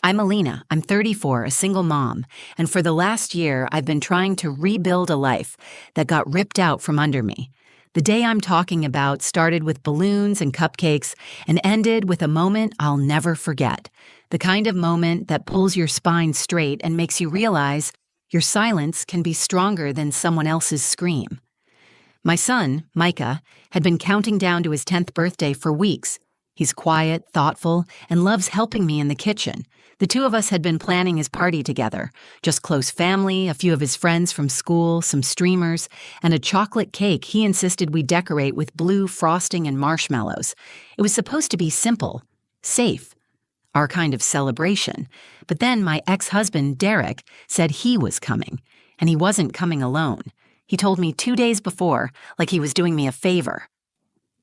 I'm Alina. I'm 34, a single mom, and for the last year, I've been trying to rebuild a life that got ripped out from under me. The day I'm talking about started with balloons and cupcakes and ended with a moment I'll never forget. The kind of moment that pulls your spine straight and makes you realize your silence can be stronger than someone else's scream. My son, Micah, had been counting down to his 10th birthday for weeks. He's quiet, thoughtful, and loves helping me in the kitchen. The two of us had been planning his party together. Just close family, a few of his friends from school, some streamers, and a chocolate cake he insisted we decorate with blue frosting and marshmallows. It was supposed to be simple, safe, our kind of celebration. But then my ex-husband, Derek, said he was coming, and he wasn't coming alone. He told me 2 days before, like he was doing me a favor.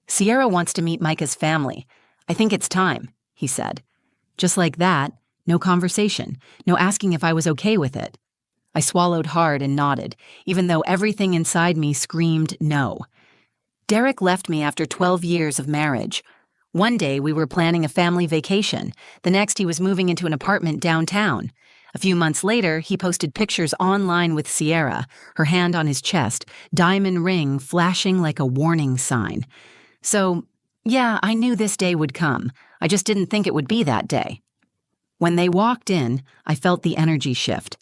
"Sierra wants to meet Micah's family. I think it's time," he said. Just like that, no conversation, no asking if I was okay with it. I swallowed hard and nodded, even though everything inside me screamed no. Derek left me after 12 years of marriage. One day we were planning a family vacation. The next he was moving into an apartment downtown. A few months later, he posted pictures online with Sierra, her hand on his chest, diamond ring flashing like a warning sign. So, yeah, I knew this day would come. I just didn't think it would be that day. When they walked in, I felt the energy shift.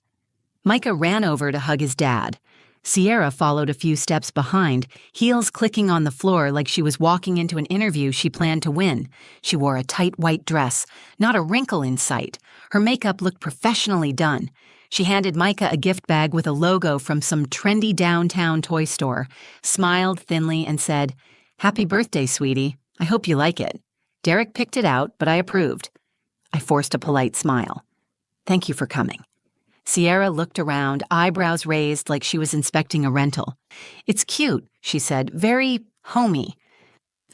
Micah ran over to hug his dad. Sierra followed a few steps behind, heels clicking on the floor like she was walking into an interview she planned to win. She wore a tight white dress, not a wrinkle in sight. Her makeup looked professionally done. She handed Micah a gift bag with a logo from some trendy downtown toy store, smiled thinly, and said, "Happy birthday, sweetie. I hope you like it." Derek picked it out, but I approved. I forced a polite smile. "Thank you for coming." Sierra looked around, eyebrows raised like she was inspecting a rental. "It's cute," she said, "very homey."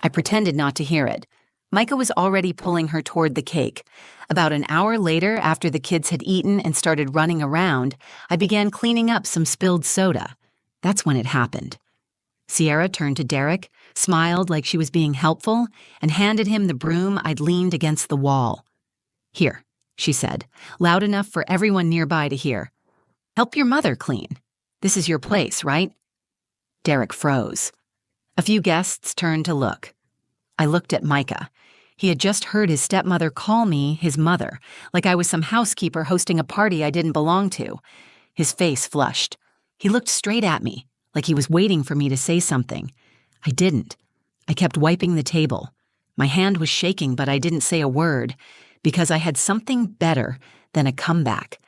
I pretended not to hear it. Micah was already pulling her toward the cake. About an hour later, after the kids had eaten and started running around, I began cleaning up some spilled soda. That's when it happened. Sierra turned to Derek, smiled like she was being helpful, and handed him the broom I'd leaned against the wall. "Here," she said, loud enough for everyone nearby to hear. "Help your mother clean. This is your place, right?" Derek froze. A few guests turned to look. I looked at Micah. He had just heard his stepmother call me his mother, like I was some housekeeper hosting a party I didn't belong to. His face flushed. He looked straight at me, like he was waiting for me to say something. I didn't. I kept wiping the table. My hand was shaking, but I didn't say a word, because I had something better than a comeback.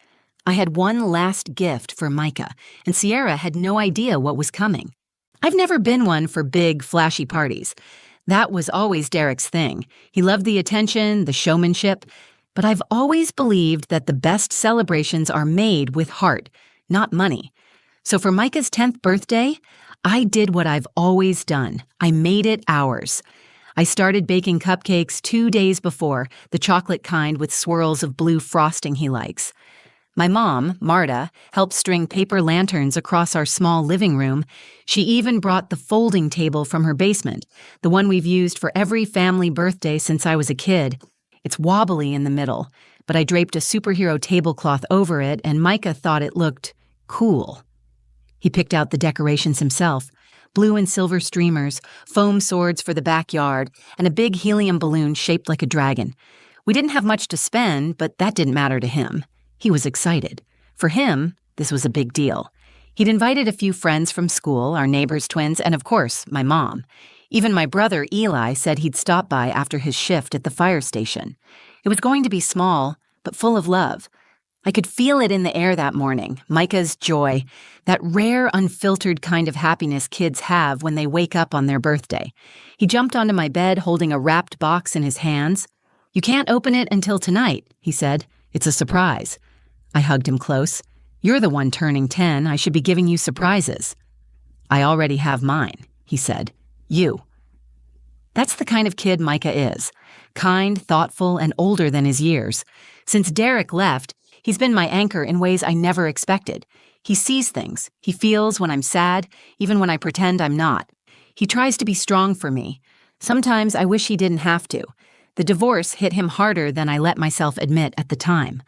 I had one last gift for Micah, and Sierra had no idea what was coming. I've never been one for big, flashy parties. That was always Derek's thing. He loved the attention, the showmanship, but I've always believed that the best celebrations are made with heart, not money. So for Micah's 10th birthday, I did what I've always done. I made it ours. I started baking cupcakes 2 days before, the chocolate kind with swirls of blue frosting he likes. My mom, Marta, helped string paper lanterns across our small living room. She even brought the folding table from her basement, the one we've used for every family birthday since I was a kid. It's wobbly in the middle, but I draped a superhero tablecloth over it, and Micah thought it looked cool. He picked out the decorations himself. Blue and silver streamers, foam swords for the backyard, and a big helium balloon shaped like a dragon. We didn't have much to spend, but that didn't matter to him. He was excited. For him, this was a big deal. He'd invited a few friends from school, our neighbors' twins, and of course, my mom. Even my brother, Eli, said he'd stop by after his shift at the fire station. It was going to be small, but full of love. I could feel it in the air that morning, Micah's joy, that rare, unfiltered kind of happiness kids have when they wake up on their birthday. He jumped onto my bed holding a wrapped box in his hands. "You can't open it until tonight," he said. "It's a surprise." I hugged him close. "You're the one turning 10. I should be giving you surprises." "I already have mine," he said. "You." That's the kind of kid Micah is. Kind, thoughtful, and older than his years. Since Derek left, he's been my anchor in ways I never expected. He sees things. He feels when I'm sad, even when I pretend I'm not. He tries to be strong for me. Sometimes I wish he didn't have to. The divorce hit him harder than I let myself admit at the time.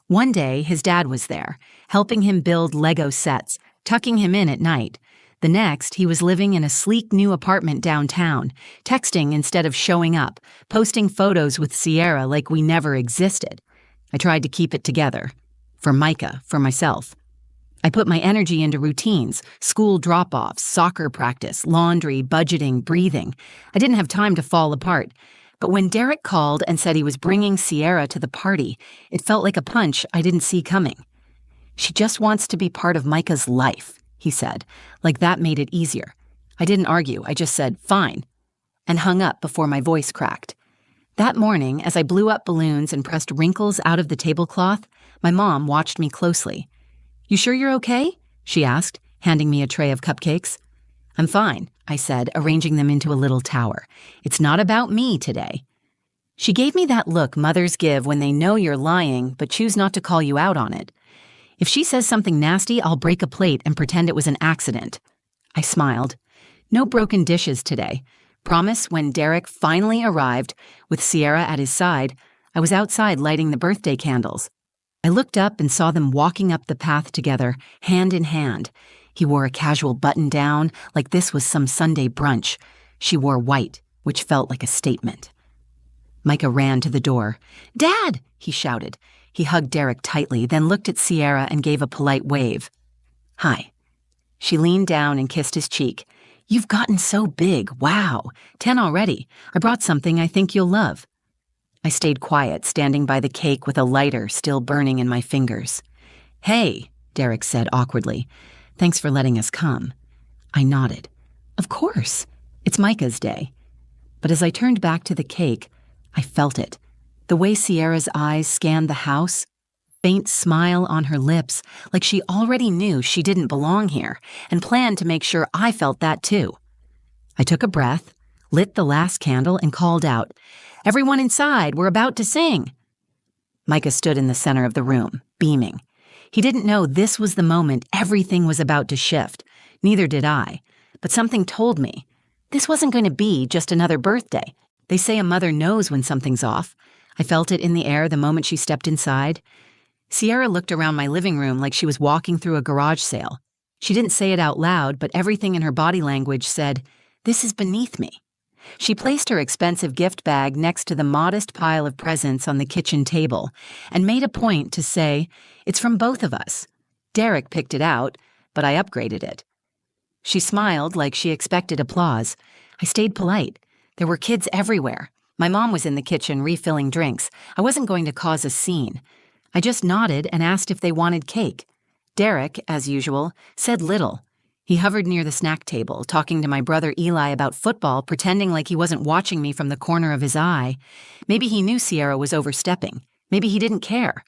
One day, his dad was there, helping him build Lego sets, tucking him in at night. The next, he was living in a sleek new apartment downtown, texting instead of showing up, posting photos with Sierra like we never existed. I tried to keep it together. For Micah, for myself. I put my energy into routines, school drop-offs, soccer practice, laundry, budgeting, breathing. I didn't have time to fall apart. But when Derek called and said he was bringing Sierra to the party, it felt like a punch I didn't see coming. She just wants to be part of Micah's life, he said, like that made it easier. I didn't argue, I just said, fine, and hung up before my voice cracked. That morning, as I blew up balloons and pressed wrinkles out of the tablecloth, my mom watched me closely. "You sure you're okay?" she asked, handing me a tray of cupcakes. "I'm fine," I said, arranging them into a little tower. "It's not about me today." She gave me that look mothers give when they know you're lying but choose not to call you out on it. If she says something nasty, I'll break a plate and pretend it was an accident. I smiled. No broken dishes today. Promise when Derek finally arrived, with Sierra at his side, I was outside lighting the birthday candles. I looked up and saw them walking up the path together, hand in hand. He wore a casual button-down, like this was some Sunday brunch. She wore white, which felt like a statement. Micah ran to the door. "Dad!" he shouted. He hugged Derek tightly, then looked at Sierra and gave a polite wave. "Hi." She leaned down and kissed his cheek. "You've gotten so big. Wow. 10 already. I brought something I think you'll love." I stayed quiet, standing by the cake with a lighter still burning in my fingers. "Hey," Derek said awkwardly. "Thanks for letting us come." I nodded. "Of course. It's Micah's day." But as I turned back to the cake, I felt it. The way Sierra's eyes scanned the house, faint smile on her lips, like she already knew she didn't belong here, and planned to make sure I felt that too. I took a breath, lit the last candle, and called out, "Everyone inside, we're about to sing." Micah stood in the center of the room, beaming. He didn't know this was the moment everything was about to shift. Neither did I. But something told me, this wasn't going to be just another birthday. They say a mother knows when something's off. I felt it in the air the moment she stepped inside. Sierra looked around my living room like she was walking through a garage sale. She didn't say it out loud, but everything in her body language said, "This is beneath me." She placed her expensive gift bag next to the modest pile of presents on the kitchen table and made a point to say, "It's from both of us." Derek picked it out, but I upgraded it. She smiled like she expected applause. I stayed polite. There were kids everywhere. My mom was in the kitchen refilling drinks. I wasn't going to cause a scene. I just nodded and asked if they wanted cake. Derek, as usual, said little. He hovered near the snack table, talking to my brother Eli about football, pretending like he wasn't watching me from the corner of his eye. Maybe he knew Sierra was overstepping. Maybe he didn't care.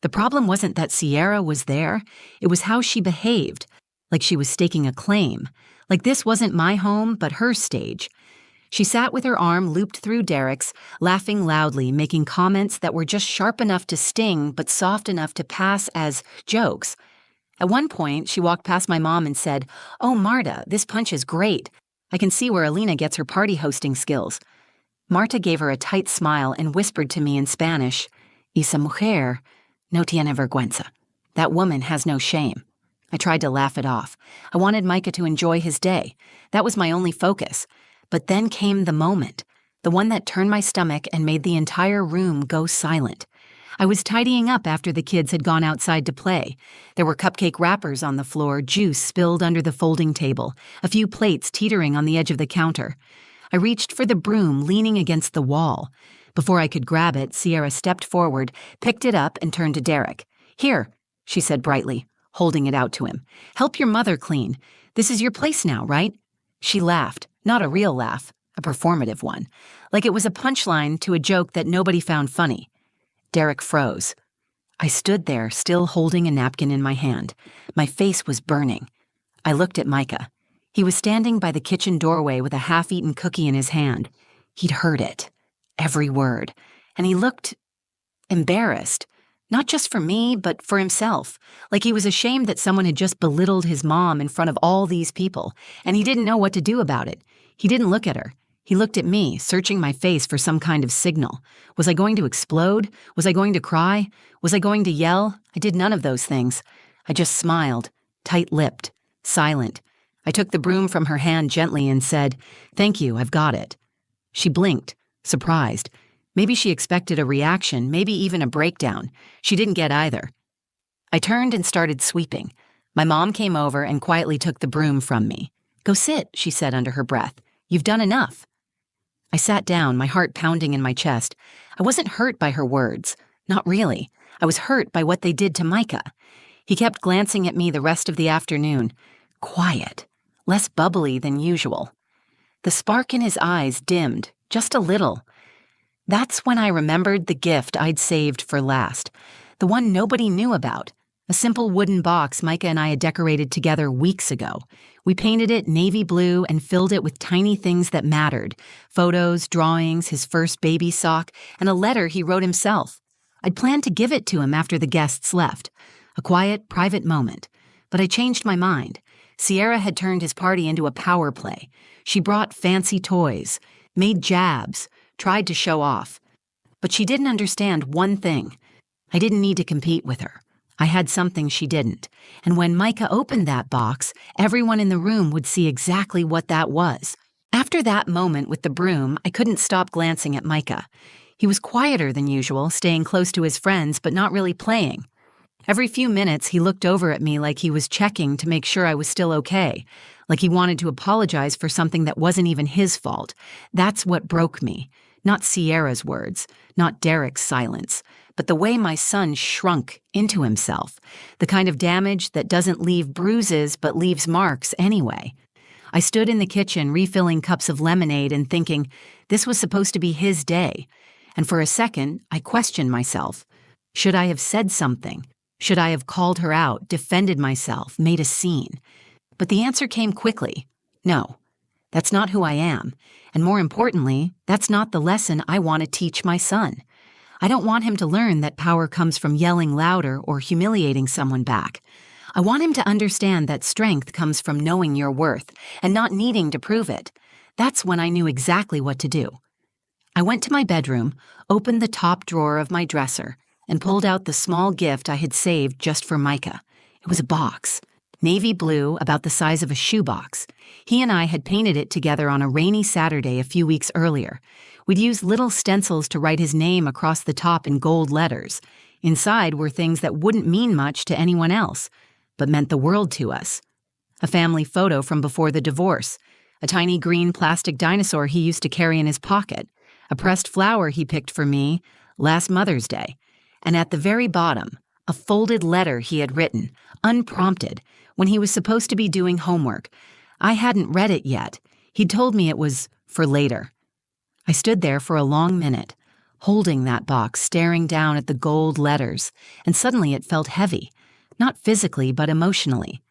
The problem wasn't that Sierra was there. It was how she behaved, like she was staking a claim. Like this wasn't my home, but her stage. She sat with her arm looped through Derek's, laughing loudly, making comments that were just sharp enough to sting but soft enough to pass as jokes. At one point, she walked past my mom and said, "Oh, Marta, this punch is great. I can see where Alina gets her party hosting skills." Marta gave her a tight smile and whispered to me in Spanish, "Esa mujer no tiene vergüenza." That woman has no shame. I tried to laugh it off. I wanted Micah to enjoy his day. That was my only focus. But then came the moment, the one that turned my stomach and made the entire room go silent. I was tidying up after the kids had gone outside to play. There were cupcake wrappers on the floor, juice spilled under the folding table, a few plates teetering on the edge of the counter. I reached for the broom leaning against the wall. Before I could grab it, Sierra stepped forward, picked it up, and turned to Derek. "Here," she said brightly, holding it out to him. "Help your mother clean. This is your place now, right?" She laughed, not a real laugh, a performative one, like it was a punchline to a joke that nobody found funny. Derek froze. I stood there, still holding a napkin in my hand. My face was burning. I looked at Micah. He was standing by the kitchen doorway with a half-eaten cookie in his hand. He'd heard it, every word, and he looked embarrassed, not just for me, but for himself, like he was ashamed that someone had just belittled his mom in front of all these people, and he didn't know what to do about it. He didn't look at her. He looked at me, searching my face for some kind of signal. Was I going to explode? Was I going to cry? Was I going to yell? I did none of those things. I just smiled, tight-lipped, silent. I took the broom from her hand gently and said, "Thank you, I've got it." She blinked, surprised. Maybe she expected a reaction, maybe even a breakdown. She didn't get either. I turned and started sweeping. My mom came over and quietly took the broom from me. "Go sit," she said under her breath. "You've done enough." I sat down, my heart pounding in my chest. I wasn't hurt by her words. Not really. I was hurt by what they did to Micah. He kept glancing at me the rest of the afternoon. Quiet. Less bubbly than usual. The spark in his eyes dimmed, just a little. That's when I remembered the gift I'd saved for last. The one nobody knew about. A simple wooden box Micah and I had decorated together weeks ago. We painted it navy blue and filled it with tiny things that mattered. Photos, drawings, his first baby sock, and a letter he wrote himself. I'd planned to give it to him after the guests left. A quiet, private moment. But I changed my mind. Sierra had turned his party into a power play. She brought fancy toys, made jabs, tried to show off. But she didn't understand one thing. I didn't need to compete with her. I had something she didn't. And when Micah opened that box, everyone in the room would see exactly what that was. After that moment with the broom, I couldn't stop glancing at Micah. He was quieter than usual, staying close to his friends, but not really playing. Every few minutes, he looked over at me like he was checking to make sure I was still okay, like he wanted to apologize for something that wasn't even his fault. That's what broke me. Not Sierra's words, not Derek's silence, but the way my son shrunk into himself, the kind of damage that doesn't leave bruises but leaves marks anyway. I stood in the kitchen refilling cups of lemonade and thinking, this was supposed to be his day. And for a second, I questioned myself. Should I have said something? Should I have called her out, defended myself, made a scene? But the answer came quickly. No, that's not who I am. And more importantly, that's not the lesson I want to teach my son. I don't want him to learn that power comes from yelling louder or humiliating someone back. I want him to understand that strength comes from knowing your worth and not needing to prove it. That's when I knew exactly what to do. I went to my bedroom, opened the top drawer of my dresser, and pulled out the small gift I had saved just for Micah. It was a box, navy blue, about the size of a shoebox. He and I had painted it together on a rainy Saturday a few weeks earlier. We'd used little stencils to write his name across the top in gold letters. Inside were things that wouldn't mean much to anyone else, but meant the world to us. A family photo from before the divorce, a tiny green plastic dinosaur he used to carry in his pocket, a pressed flower he picked for me last Mother's Day, and at the very bottom, a folded letter he had written, unprompted, when he was supposed to be doing homework. I hadn't read it yet. He'd told me it was for later. I stood there for a long minute, holding that box, staring down at the gold letters, and suddenly it felt heavy, not physically but emotionally,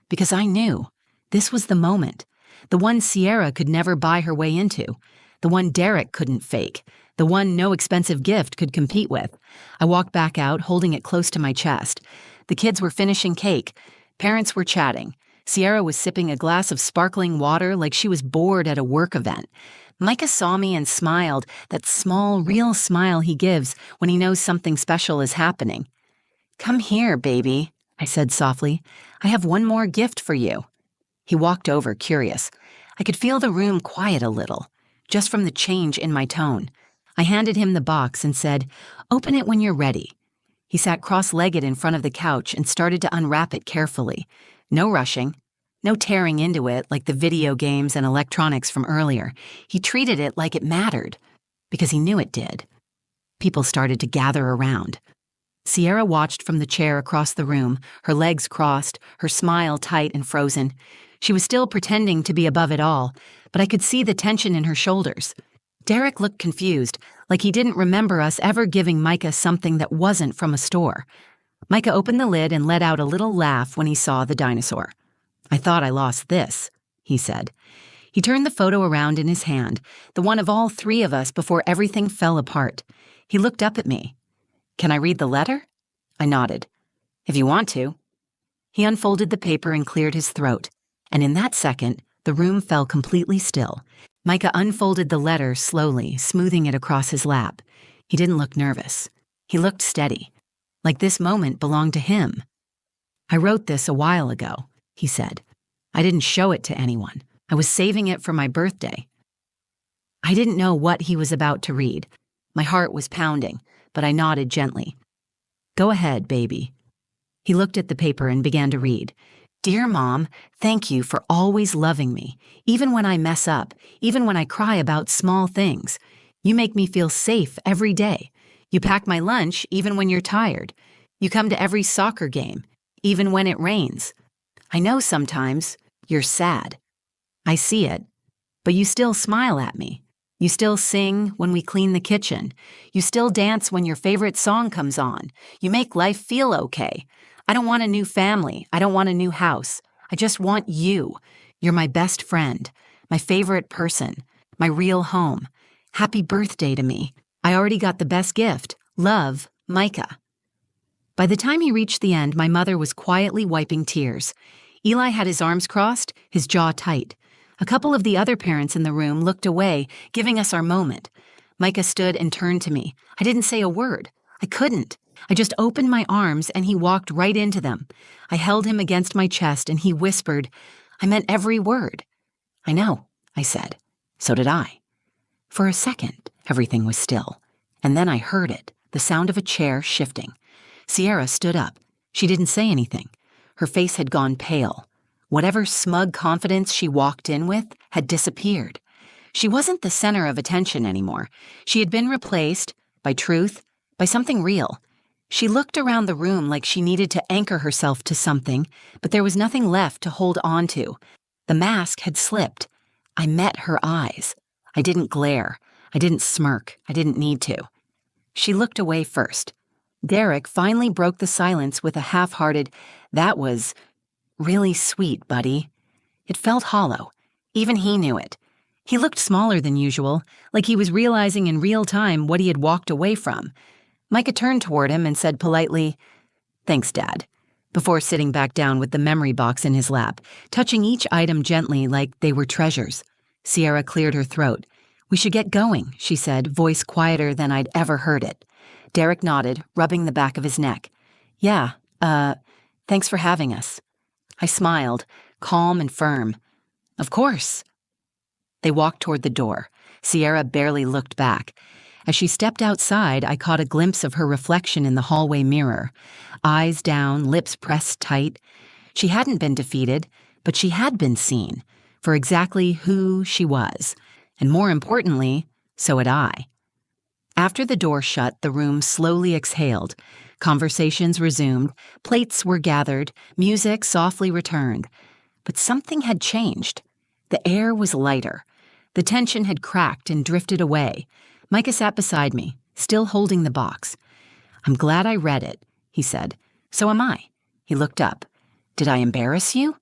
because I knew this was the moment, the one Sierra could never buy her way into, the one Derek couldn't fake, the one no expensive gift could compete with. I walked back out, holding it close to my chest. The kids were finishing cake. Parents were chatting. Sierra was sipping a glass of sparkling water like she was bored at a work event. Micah saw me and smiled, that small, real smile he gives when he knows something special is happening. "Come here, baby," I said softly. "I have one more gift for you." He walked over, curious. I could feel the room quiet a little, just from the change in my tone. I handed him the box and said, "Open it when you're ready." He sat cross-legged in front of the couch and started to unwrap it carefully. No rushing. No tearing into it like the video games and electronics from earlier. He treated it like it mattered, because he knew it did. People started to gather around. Sierra watched from the chair across the room, her legs crossed, her smile tight and frozen. She was still pretending to be above it all, but I could see the tension in her shoulders. Derek looked confused, like he didn't remember us ever giving Micah something that wasn't from a store. Micah opened the lid and let out a little laugh when he saw the dinosaur. "I thought I lost this," he said. He turned the photo around in his hand, the one of all three of us before everything fell apart. He looked up at me. "Can I read the letter?" I nodded. "If you want to." He unfolded the paper and cleared his throat, and in that second, the room fell completely still. Micah unfolded the letter slowly, smoothing it across his lap. He didn't look nervous. He looked steady, like this moment belonged to him. "I wrote this a while ago," he said. "I didn't show it to anyone. I was saving it for my birthday." I didn't know what he was about to read. My heart was pounding, but I nodded gently. "Go ahead, baby." He looked at the paper and began to read. "Dear Mom, thank you for always loving me, even when I mess up, even when I cry about small things. You make me feel safe every day. You pack my lunch even when you're tired. You come to every soccer game, even when it rains. I know sometimes you're sad. I see it, but you still smile at me. You still sing when we clean the kitchen. You still dance when your favorite song comes on. You make life feel okay. I don't want a new family. I don't want a new house. I just want you. You're my best friend, my favorite person, my real home. Happy birthday to me. I already got the best gift. Love, Micah." By the time he reached the end, my mother was quietly wiping tears. Eli had his arms crossed, his jaw tight. A couple of the other parents in the room looked away, giving us our moment. Micah stood and turned to me. I didn't say a word. I couldn't. I just opened my arms and he walked right into them. I held him against my chest and he whispered, "I meant every word." "I know," I said. "So did I." For a second, everything was still. And then I heard it, the sound of a chair shifting. Sierra stood up. She didn't say anything. Her face had gone pale. Whatever smug confidence she walked in with had disappeared. She wasn't the center of attention anymore. She had been replaced by truth, by something real. She looked around the room like she needed to anchor herself to something, but there was nothing left to hold on to. The mask had slipped. I met her eyes. I didn't glare. I didn't smirk. I didn't need to. She looked away first. Derek finally broke the silence with a half-hearted, "That was really sweet, buddy." It felt hollow. Even he knew it. He looked smaller than usual, like he was realizing in real time what he had walked away from. Micah turned toward him and said politely, "Thanks, Dad," before sitting back down with the memory box in his lap, touching each item gently like they were treasures. Sierra cleared her throat. "We should get going," she said, voice quieter than I'd ever heard it. Derek nodded, rubbing the back of his neck. "Yeah, thanks for having us." I smiled, calm and firm. "Of course." They walked toward the door. Sierra barely looked back. As she stepped outside, I caught a glimpse of her reflection in the hallway mirror. Eyes down, lips pressed tight. She hadn't been defeated, but she had been seen for exactly who she was. And more importantly, so had I. After the door shut, the room slowly exhaled. Conversations resumed, plates were gathered, music softly returned. But something had changed. The air was lighter. The tension had cracked and drifted away. Micah sat beside me, still holding the box. "I'm glad I read it," he said. "So am I." He looked up. "Did I embarrass you?"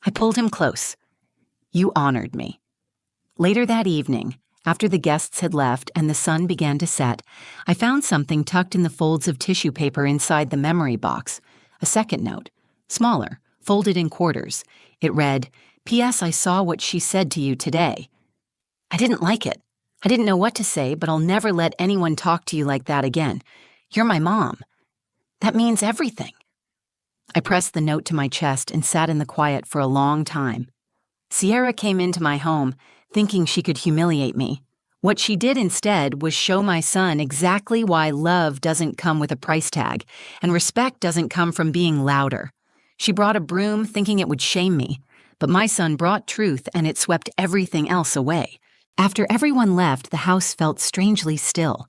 I pulled him close. "You honored me." Later that evening, after the guests had left and the sun began to set, I found something tucked in the folds of tissue paper inside the memory box. A second note, smaller, folded in quarters. It read, "P.S. I saw what she said to you today." I didn't like it. I didn't know what to say, but "I'll never let anyone talk to you like that again. You're my mom. That means everything." I pressed the note to my chest and sat in the quiet for a long time. Sierra came into my home, thinking she could humiliate me. What she did instead was show my son exactly why love doesn't come with a price tag, and respect doesn't come from being louder. She brought a broom thinking it would shame me, but my son brought truth and it swept everything else away. After everyone left, the house felt strangely still.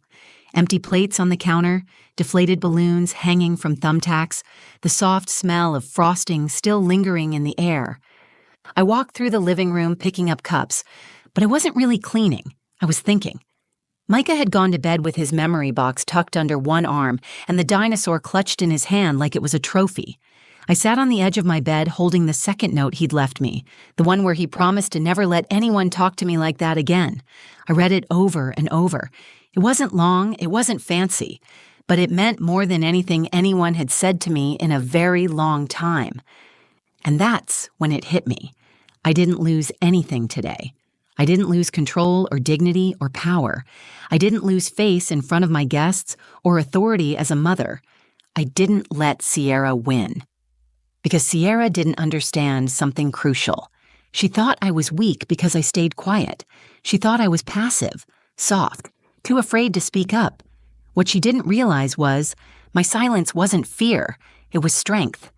Empty plates on the counter, deflated balloons hanging from thumbtacks, the soft smell of frosting still lingering in the air. I walked through the living room picking up cups, but I wasn't really cleaning. I was thinking. Micah had gone to bed with his memory box tucked under one arm and the dinosaur clutched in his hand like it was a trophy. I sat on the edge of my bed holding the second note he'd left me, the one where he promised to never let anyone talk to me like that again. I read it over and over. It wasn't long, it wasn't fancy, but it meant more than anything anyone had said to me in a very long time. And that's when it hit me. I didn't lose anything today. I didn't lose control or dignity or power. I didn't lose face in front of my guests or authority as a mother. I didn't let Sierra win. Because Sierra didn't understand something crucial. She thought I was weak because I stayed quiet. She thought I was passive, soft, too afraid to speak up. What she didn't realize was my silence wasn't fear, it was strength.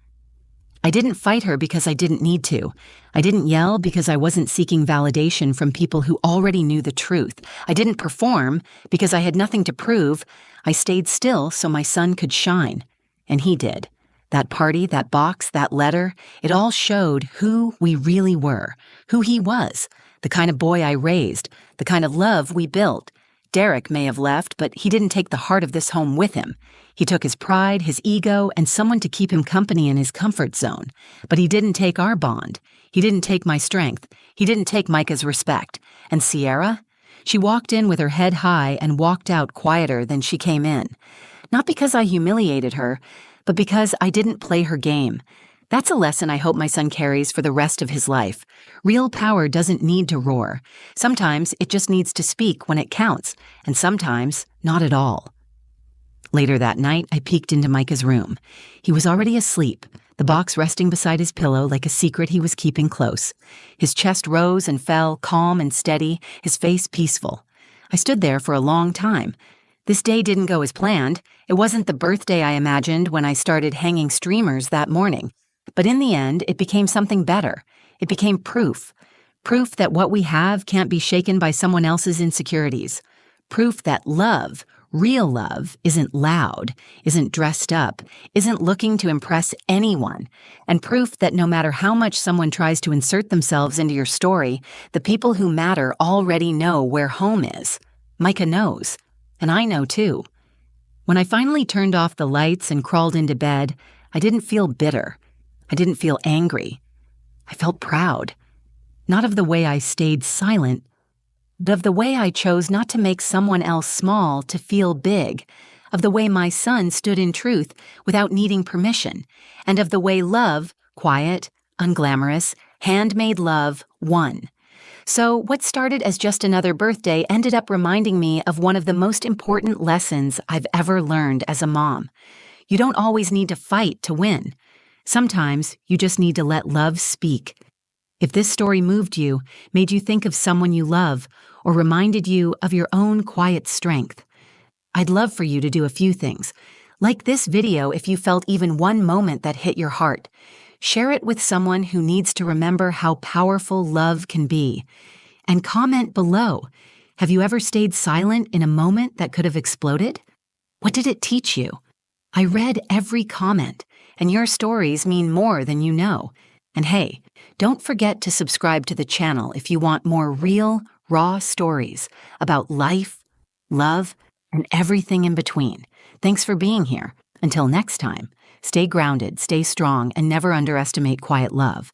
I didn't fight her because I didn't need to. I didn't yell because I wasn't seeking validation from people who already knew the truth. I didn't perform because I had nothing to prove. I stayed still so my son could shine. And he did. That party, that box, that letter, it all showed who we really were, who he was, the kind of boy I raised, the kind of love we built. Derek may have left, but he didn't take the heart of this home with him. He took his pride, his ego, and someone to keep him company in his comfort zone. But he didn't take our bond. He didn't take my strength. He didn't take Micah's respect. And Sierra? She walked in with her head high and walked out quieter than she came in. Not because I humiliated her, but because I didn't play her game. That's a lesson I hope my son carries for the rest of his life. Real power doesn't need to roar. Sometimes it just needs to speak when it counts, and sometimes not at all. Later that night, I peeked into Micah's room. He was already asleep, the box resting beside his pillow like a secret he was keeping close. His chest rose and fell, calm and steady, his face peaceful. I stood there for a long time. This day didn't go as planned. It wasn't the birthday I imagined when I started hanging streamers that morning. But in the end, it became something better. It became proof. Proof that what we have can't be shaken by someone else's insecurities. Proof that love, real love, isn't loud, isn't dressed up, isn't looking to impress anyone. And proof that no matter how much someone tries to insert themselves into your story, the people who matter already know where home is. Micah knows. And I know too. When I finally turned off the lights and crawled into bed, I didn't feel bitter. I didn't feel angry. I felt proud. Not of the way I stayed silent, but of the way I chose not to make someone else small to feel big, of the way my son stood in truth without needing permission, and of the way love, quiet, unglamorous, handmade love, won. So what started as just another birthday ended up reminding me of one of the most important lessons I've ever learned as a mom. You don't always need to fight to win. Sometimes you just need to let love speak. If this story moved you, made you think of someone you love, or reminded you of your own quiet strength, I'd love for you to do a few things. Like this video if you felt even one moment that hit your heart. Share it with someone who needs to remember how powerful love can be. And comment below. Have you ever stayed silent in a moment that could have exploded? What did it teach you? I read every comment, and your stories mean more than you know. And hey, don't forget to subscribe to the channel if you want more real, raw stories about life, love, and everything in between. Thanks for being here. Until next time, stay grounded, stay strong, and never underestimate quiet love.